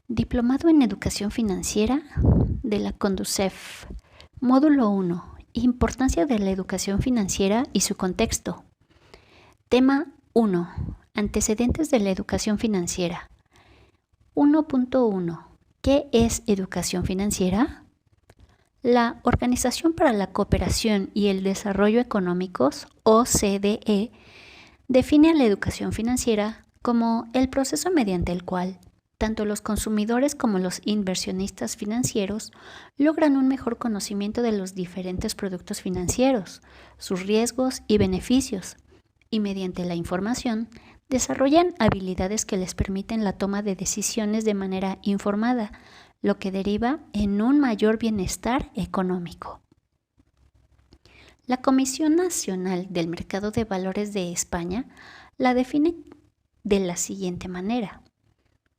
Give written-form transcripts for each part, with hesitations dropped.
Diplomado en Educación Financiera de la Conducef. Módulo 1. Importancia de la educación financiera y su contexto. Tema 1. Antecedentes de la educación financiera. 1.1. ¿Qué es educación financiera? La Organización para la Cooperación y el Desarrollo Económicos, OCDE, define a la educación financiera como el proceso mediante el cual tanto los consumidores como los inversionistas financieros logran un mejor conocimiento de los diferentes productos financieros, sus riesgos y beneficios, y mediante la información desarrollan habilidades que les permiten la toma de decisiones de manera informada, lo que deriva en un mayor bienestar económico. La Comisión Nacional del Mercado de Valores de España la define de la siguiente manera.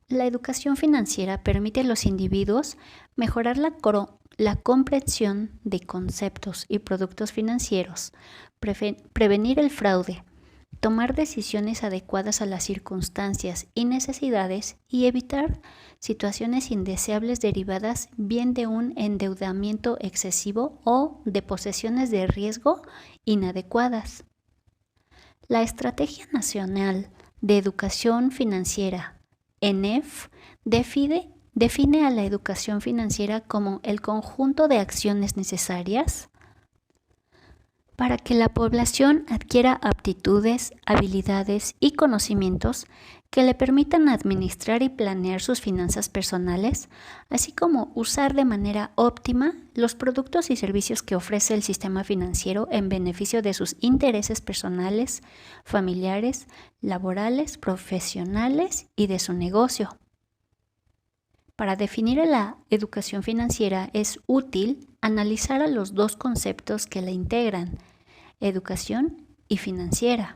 La educación financiera permite a los individuos mejorar la comprensión de conceptos y productos financieros, prevenir el fraude, tomar decisiones adecuadas a las circunstancias y necesidades y evitar situaciones indeseables derivadas bien de un endeudamiento excesivo o de posesiones de riesgo inadecuadas. La Estrategia Nacional de Educación Financiera, ENEF, define a la educación financiera como el conjunto de acciones necesarias para que la población adquiera aptitudes, habilidades y conocimientos que le permitan administrar y planear sus finanzas personales, así como usar de manera óptima los productos y servicios que ofrece el sistema financiero en beneficio de sus intereses personales, familiares, laborales, profesionales y de su negocio. Para definir a la educación financiera es útil analizar a los dos conceptos que la integran, educación y financiera.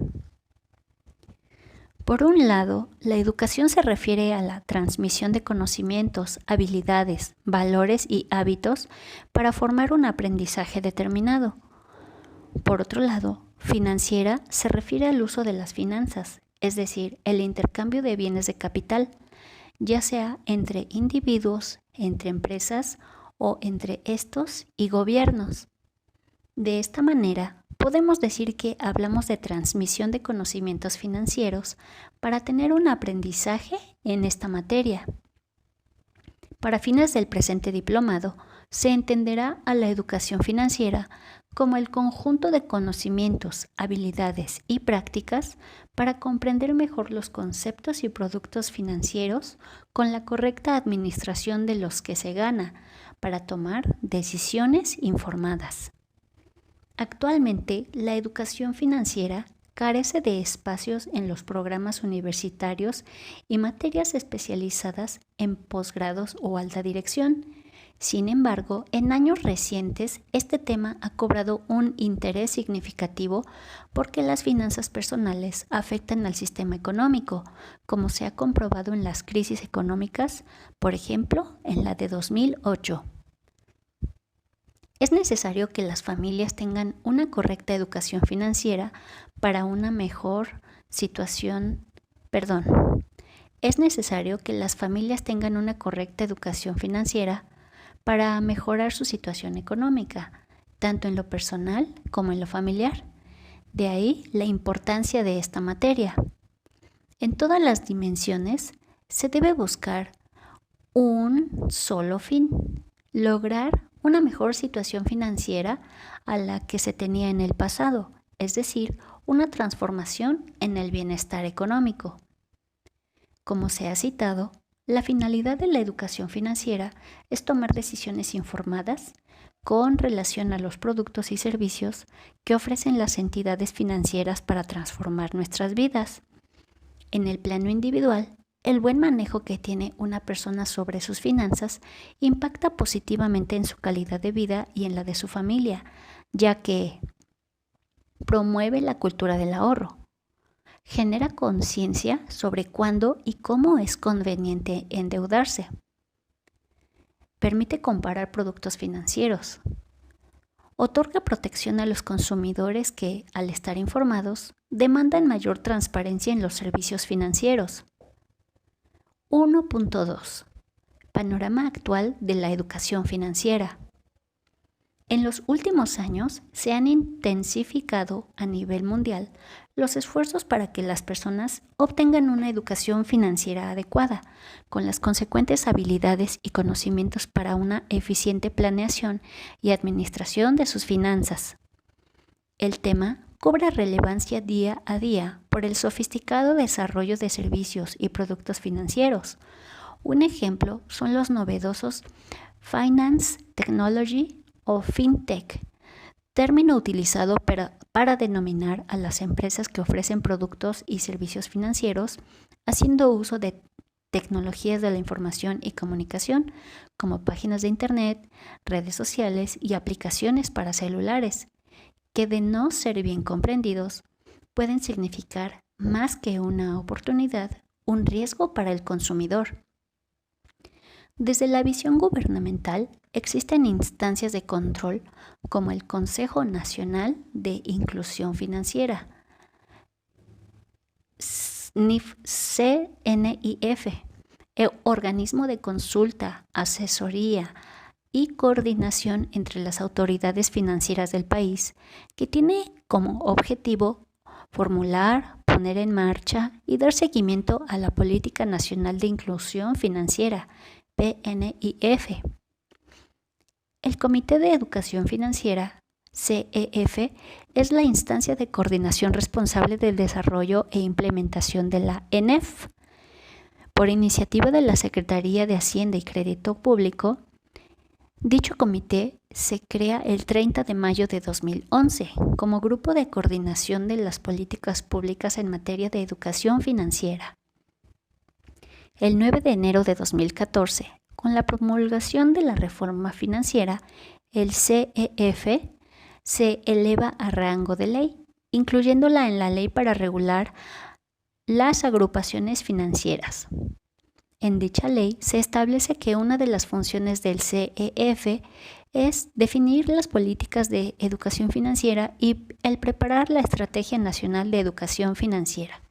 Por un lado, la educación se refiere a la transmisión de conocimientos, habilidades, valores y hábitos para formar un aprendizaje determinado. Por otro lado, financiera se refiere al uso de las finanzas, es decir, el intercambio de bienes de capital, ya sea entre individuos, entre empresas o entre estos y gobiernos. De esta manera, podemos decir que hablamos de transmisión de conocimientos financieros para tener un aprendizaje en esta materia. Para fines del presente diplomado, se entenderá a la educación financiera como el conjunto de conocimientos, habilidades y prácticas para comprender mejor los conceptos y productos financieros con la correcta administración de los que se gana para tomar decisiones informadas. Actualmente, la educación financiera carece de espacios en los programas universitarios y materias especializadas en posgrados o alta dirección. Sin embargo, en años recientes, este tema ha cobrado un interés significativo porque las finanzas personales afectan al sistema económico, como se ha comprobado en las crisis económicas, por ejemplo, en la de 2008. Es necesario que las familias tengan una correcta educación financiera para una mejor situación, Es necesario que las familias tengan una correcta educación financiera para mejorar su situación económica, tanto en lo personal como en lo familiar. De ahí la importancia de esta materia. En todas las dimensiones se debe buscar un solo fin: lograr una mejor situación financiera a la que se tenía en el pasado, es decir, una transformación en el bienestar económico. Como se ha citado, la finalidad de la educación financiera es tomar decisiones informadas con relación a los productos y servicios que ofrecen las entidades financieras para transformar nuestras vidas. En el plano individual, el buen manejo que tiene una persona sobre sus finanzas impacta positivamente en su calidad de vida y en la de su familia, ya que promueve la cultura del ahorro, genera conciencia sobre cuándo y cómo es conveniente endeudarse, permite comparar productos financieros, otorga protección a los consumidores que, al estar informados, demandan mayor transparencia en los servicios financieros. 1.2. Panorama actual de la educación financiera. En los últimos años se han intensificado a nivel mundial los esfuerzos para que las personas obtengan una educación financiera adecuada, con las consecuentes habilidades y conocimientos para una eficiente planeación y administración de sus finanzas. El tema cobra relevancia día a día por el sofisticado desarrollo de servicios y productos financieros. Un ejemplo son los novedosos Finance Technology o FinTech, término utilizado para denominar a las empresas que ofrecen productos y servicios financieros haciendo uso de tecnologías de la información y comunicación, como páginas de Internet, redes sociales y aplicaciones para celulares, que de no ser bien comprendidos, pueden significar más que una oportunidad, un riesgo para el consumidor. Desde la visión gubernamental, existen instancias de control como el Consejo Nacional de Inclusión Financiera, CNIF, organismo de consulta, asesoría y coordinación entre las autoridades financieras del país, que tiene como objetivo formular, poner en marcha y dar seguimiento a la Política Nacional de Inclusión Financiera, PNIF. El Comité de Educación Financiera, CEF, es la instancia de coordinación responsable del desarrollo e implementación de la ENEF. Por iniciativa de la Secretaría de Hacienda y Crédito Público, dicho comité se crea el 30 de mayo de 2011 como grupo de coordinación de las políticas públicas en materia de educación financiera. El 9 de enero de 2014, con la promulgación de la reforma financiera, el CEF se eleva a rango de ley, incluyéndola en la ley para regular las agrupaciones financieras. En dicha ley se establece que una de las funciones del CEF es definir las políticas de educación financiera y el preparar la Estrategia Nacional de Educación Financiera.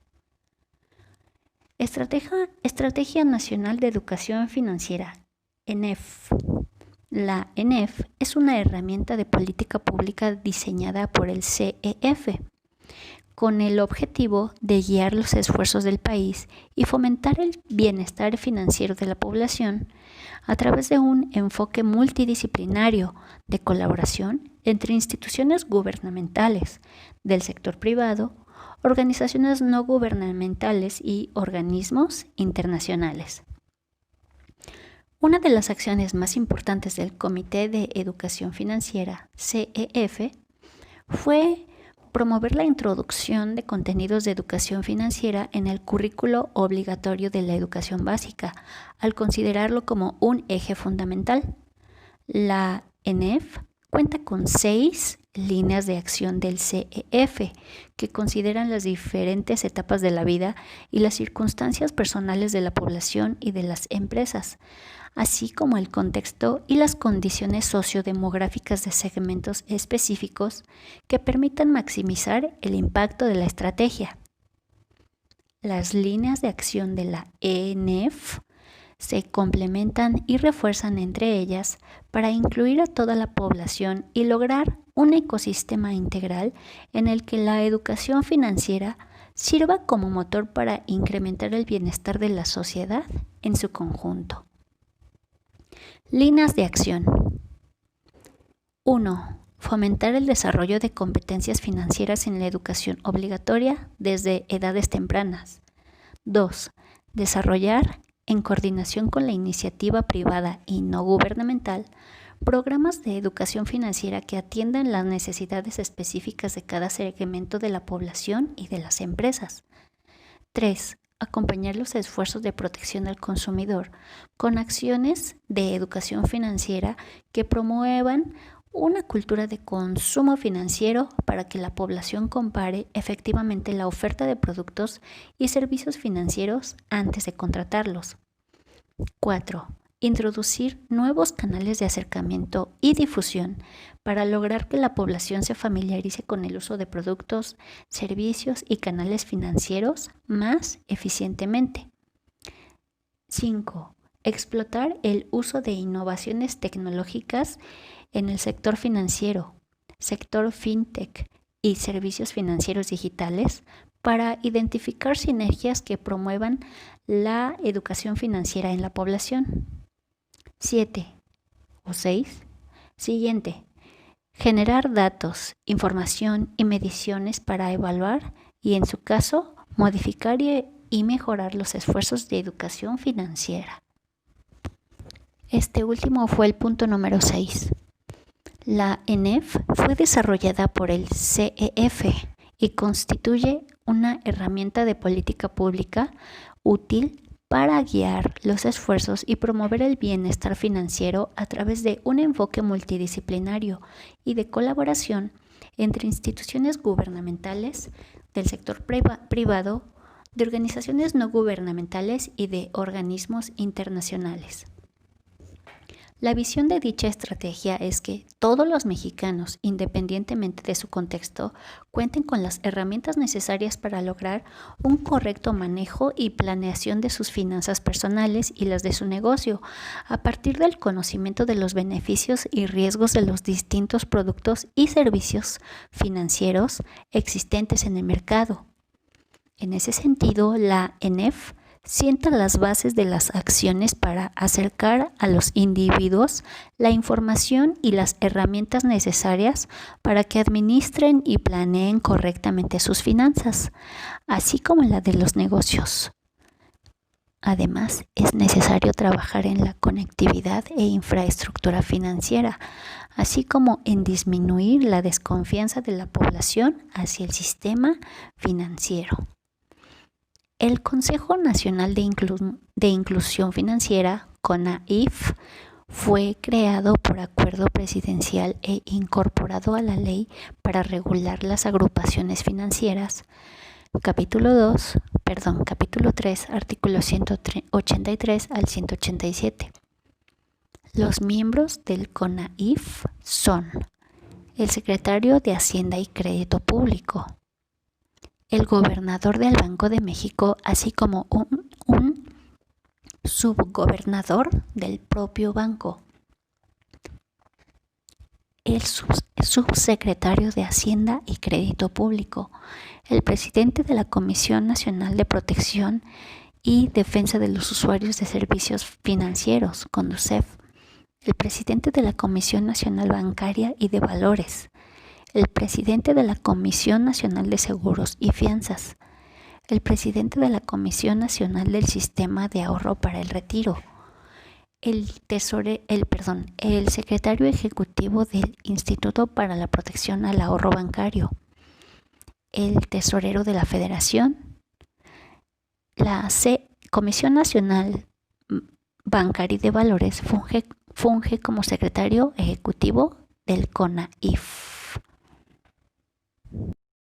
Estrategia Nacional de Educación Financiera, ENEF. La ENEF es una herramienta de política pública diseñada por el CEF, con el objetivo de guiar los esfuerzos del país y fomentar el bienestar financiero de la población a través de un enfoque multidisciplinario de colaboración entre instituciones gubernamentales, del sector privado, organizaciones no gubernamentales y organismos internacionales. Una de las acciones más importantes del Comité de Educación Financiera, CEF, fue promover la introducción de contenidos de educación financiera en el currículo obligatorio de la educación básica, al considerarlo como un eje fundamental. La ENEF cuenta con 6 líneas de acción del CEF que consideran las diferentes etapas de la vida y las circunstancias personales de la población y de las empresas, así como el contexto y las condiciones sociodemográficas de segmentos específicos que permitan maximizar el impacto de la estrategia. Las líneas de acción de la ENEF se complementan y refuerzan entre ellas para incluir a toda la población y lograr un ecosistema integral en el que la educación financiera sirva como motor para incrementar el bienestar de la sociedad en su conjunto. Líneas de acción. 1. Fomentar el desarrollo de competencias financieras en la educación obligatoria desde edades tempranas. 2. Desarrollar, en coordinación con la iniciativa privada y no gubernamental, programas de educación financiera que atiendan las necesidades específicas de cada segmento de la población y de las empresas. 3. Acompañar los esfuerzos de protección al consumidor con acciones de educación financiera que promuevan una cultura de consumo financiero para que la población compare efectivamente la oferta de productos y servicios financieros antes de contratarlos. 4. Introducir nuevos canales de acercamiento y difusión para lograr que la población se familiarice con el uso de productos, servicios y canales financieros más eficientemente. 5. explotar el uso de innovaciones tecnológicas en el sector financiero, sector fintech y servicios financieros digitales para identificar sinergias que promuevan la educación financiera en la población. 7 o 6. Siguiente. Generar datos, información y mediciones para evaluar y, en su caso, modificar y mejorar los esfuerzos de educación financiera. Este último fue el punto número 6. La ENEF fue desarrollada por el CEF y constituye una herramienta de política pública útil para guiar los esfuerzos y promover el bienestar financiero a través de un enfoque multidisciplinario y de colaboración entre instituciones gubernamentales, del sector privado, de organizaciones no gubernamentales y de organismos internacionales. La visión de dicha estrategia es que todos los mexicanos, independientemente de su contexto, cuenten con las herramientas necesarias para lograr un correcto manejo y planeación de sus finanzas personales y las de su negocio, a partir del conocimiento de los beneficios y riesgos de los distintos productos y servicios financieros existentes en el mercado. En ese sentido, la ENEF sienta las bases de las acciones para acercar a los individuos la información y las herramientas necesarias para que administren y planeen correctamente sus finanzas, así como la de los negocios. Además, es necesario trabajar en la conectividad e infraestructura financiera, así como en disminuir la desconfianza de la población hacia el sistema financiero. El Consejo Nacional de Inclusión Financiera, CONAIF, fue creado por acuerdo presidencial e incorporado a la Ley para regular las agrupaciones financieras. Capítulo 3, artículos 183 al 187. Los miembros del CONAIF son el secretario de Hacienda y Crédito Público, el gobernador del Banco de México, así como un subgobernador del propio banco, el subsecretario de Hacienda y Crédito Público, el presidente de la Comisión Nacional de Protección y Defensa de los Usuarios de Servicios Financieros, CONDUCEF, el presidente de la Comisión Nacional Bancaria y de Valores, el presidente de la Comisión Nacional de Seguros y Fianzas, el presidente de la Comisión Nacional del Sistema de Ahorro para el Retiro, el secretario ejecutivo del Instituto para la Protección al Ahorro Bancario, el tesorero de la Federación, la Comisión Nacional Bancaria y de Valores funge como secretario ejecutivo del CONAIF.